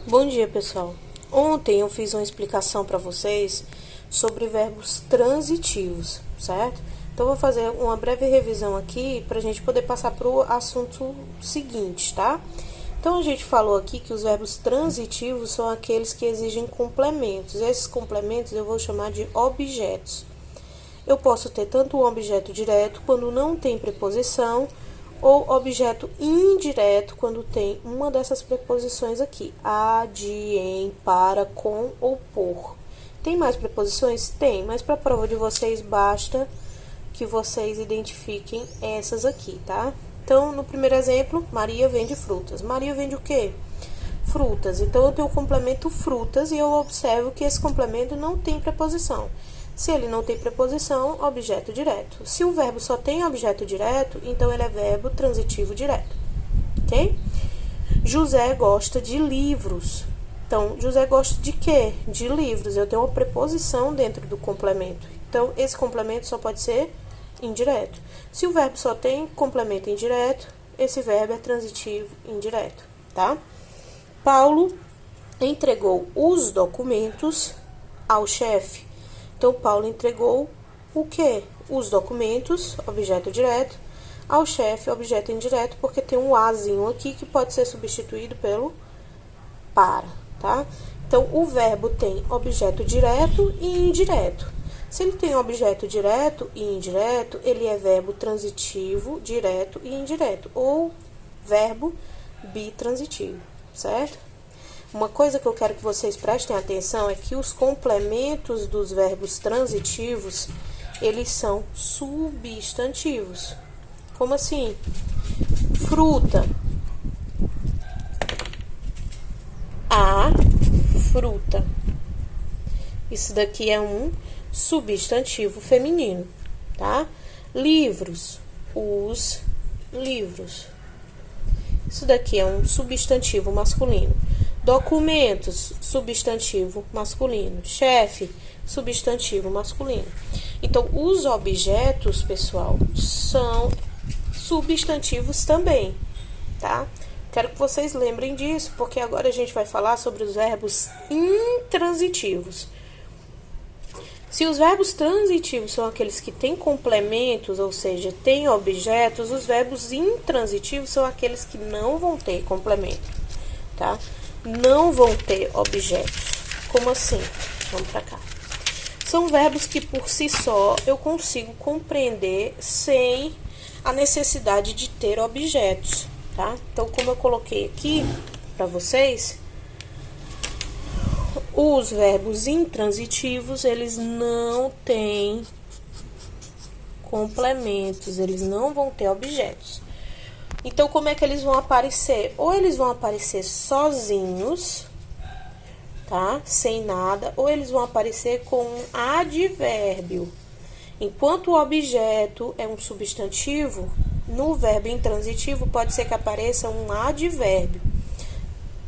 Bom dia, pessoal. Ontem eu fiz uma explicação para vocês sobre verbos transitivos, certo? Então, eu vou fazer uma breve revisão aqui para a gente poder passar para o assunto seguinte, tá? Então, a gente falou aqui que os verbos transitivos são aqueles que exigem complementos. Esses complementos eu vou chamar de objetos. Eu posso ter tanto um objeto direto quando não tem preposição, ou objeto indireto quando tem uma dessas preposições aqui, a, de, em, para, com ou por. Tem mais preposições? Tem, mas para a prova de vocês basta que vocês identifiquem essas aqui, tá? Então, no primeiro exemplo, Maria vende frutas. Maria vende o quê? Frutas. Então, eu tenho o complemento frutas e eu observo que esse complemento não tem preposição. Se ele não tem preposição, objeto direto. Se o verbo só tem objeto direto, então ele é verbo transitivo direto, ok? José gosta de livros. Então, José gosta de quê? De livros. Eu tenho uma preposição dentro do complemento. Então, esse complemento só pode ser indireto. Se o verbo só tem complemento indireto, esse verbo é transitivo indireto, tá? Paulo entregou os documentos ao chefe. Então, Paulo entregou o quê? Os documentos, objeto direto, ao chefe, objeto indireto, porque tem um azinho aqui que pode ser substituído pelo para, tá? Então, o verbo tem objeto direto e indireto. Se ele tem objeto direto e indireto, ele é verbo transitivo, direto e indireto, ou verbo bitransitivo, certo? Uma coisa que eu quero que vocês prestem atenção é que os complementos dos verbos transitivos, eles são substantivos. Como assim? Fruta. A fruta. Isso daqui é um substantivo feminino, tá? Livros. Os livros. Isso daqui é um substantivo masculino. Documentos, substantivo masculino. Chefe, substantivo masculino. Então, os objetos, pessoal, são substantivos também, tá? Quero que vocês lembrem disso, porque agora a gente vai falar sobre os verbos intransitivos. Se os verbos transitivos são aqueles que têm complementos, ou seja, têm objetos, os verbos intransitivos são aqueles que não vão ter complemento, tá? Não vão ter objetos. Como assim? Vamos para cá. São verbos que por si só eu consigo compreender sem a necessidade de ter objetos, tá? Então, como eu coloquei aqui para vocês, os verbos intransitivos, eles não têm complementos, eles não vão ter objetos. Então, como é que eles vão aparecer? Ou eles vão aparecer sozinhos, tá? Sem nada, ou eles vão aparecer com um advérbio. Enquanto o objeto é um substantivo, no verbo intransitivo pode ser que apareça um advérbio.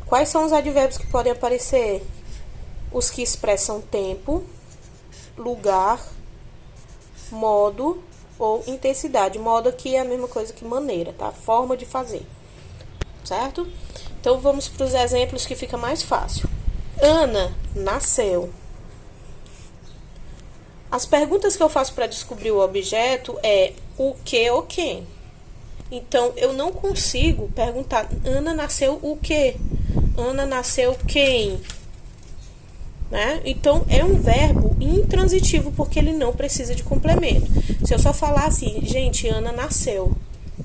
Quais são os advérbios que podem aparecer? Os que expressam tempo, lugar, modo ou intensidade. Modo aqui é a mesma coisa que maneira, tá? Forma de fazer, certo? Então, vamos para os exemplos que fica mais fácil. Ana nasceu. As perguntas que eu faço para descobrir o objeto é o que ou quem. Então, eu não consigo perguntar, Ana nasceu o quê? Ana nasceu quem? Né? Então, é um verbo intransitivo, porque ele não precisa de complemento. Se eu só falar assim, gente, Ana nasceu,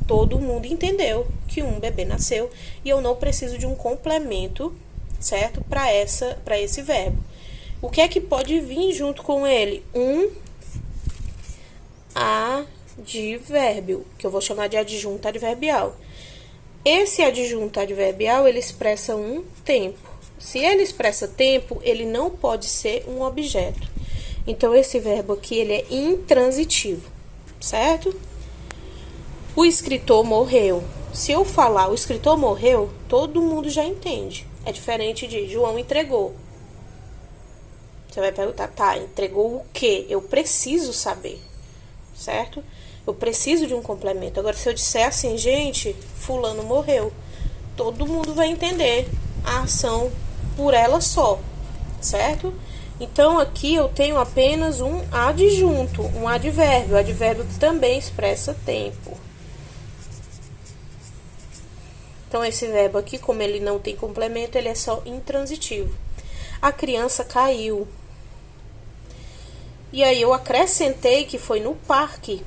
todo mundo entendeu que um bebê nasceu, e eu não preciso de um complemento, certo? Para esse verbo. O que é que pode vir junto com ele? Um advérbio, que eu vou chamar de adjunto adverbial. Esse adjunto adverbial, ele expressa um tempo. Se ele expressa tempo, ele não pode ser um objeto. Então, esse verbo aqui, ele é intransitivo, certo? O escritor morreu. Se eu falar o escritor morreu, todo mundo já entende. É diferente de João entregou. Você vai perguntar, tá, entregou o quê? Eu preciso saber, certo? Eu preciso de um complemento. Agora, se eu disser assim, gente, fulano morreu, todo mundo vai entender a ação por ela só, certo? Então, aqui eu tenho apenas um adjunto, um advérbio. Advérbio que também expressa tempo. Então, esse verbo aqui, como ele não tem complemento, ele é só intransitivo. A criança caiu. E aí, eu acrescentei que foi no parque,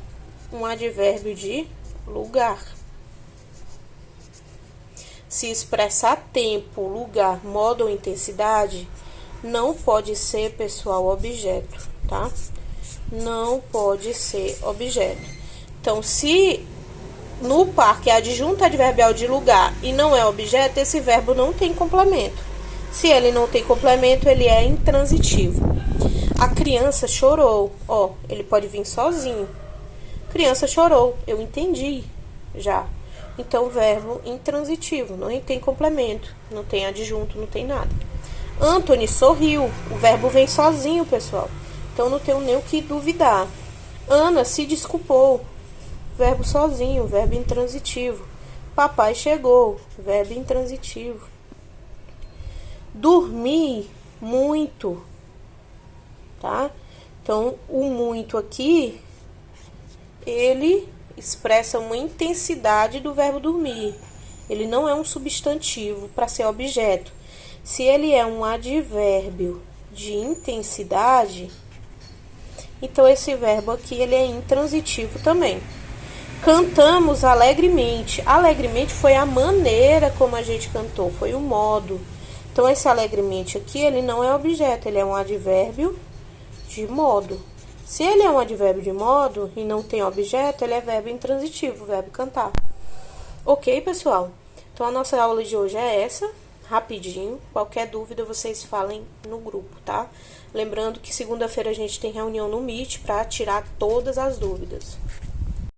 um advérbio de lugar. Se expressar tempo, lugar, modo ou intensidade, não pode ser, pessoal, objeto, tá? Não pode ser objeto. Então, se no parque é adjunto adverbial de lugar e não é objeto, esse verbo não tem complemento. Se ele não tem complemento, ele é intransitivo. A criança chorou. Ó, ele pode vir sozinho. Criança chorou. Eu entendi já. Então, verbo intransitivo. Não tem complemento. Não tem adjunto, não tem nada. Anthony sorriu. O verbo vem sozinho, pessoal. Então, não tenho nem o que duvidar. Ana se desculpou. Verbo sozinho, verbo intransitivo. Papai chegou. Verbo intransitivo. Dormir muito. Tá? Então, o muito aqui, ele expressa uma intensidade do verbo dormir. Ele não é um substantivo para ser objeto. Se ele é um advérbio de intensidade, então esse verbo aqui ele é intransitivo também. Cantamos alegremente. Alegremente foi a maneira como a gente cantou, foi o modo. Então esse alegremente aqui, ele não é objeto, ele é um advérbio de modo. Se ele é um advérbio de modo e não tem objeto, ele é verbo intransitivo, verbo cantar. Ok, pessoal? Então, a nossa aula de hoje é essa, rapidinho. Qualquer dúvida, vocês falem no grupo, tá? Lembrando que segunda-feira a gente tem reunião no Meet para tirar todas as dúvidas.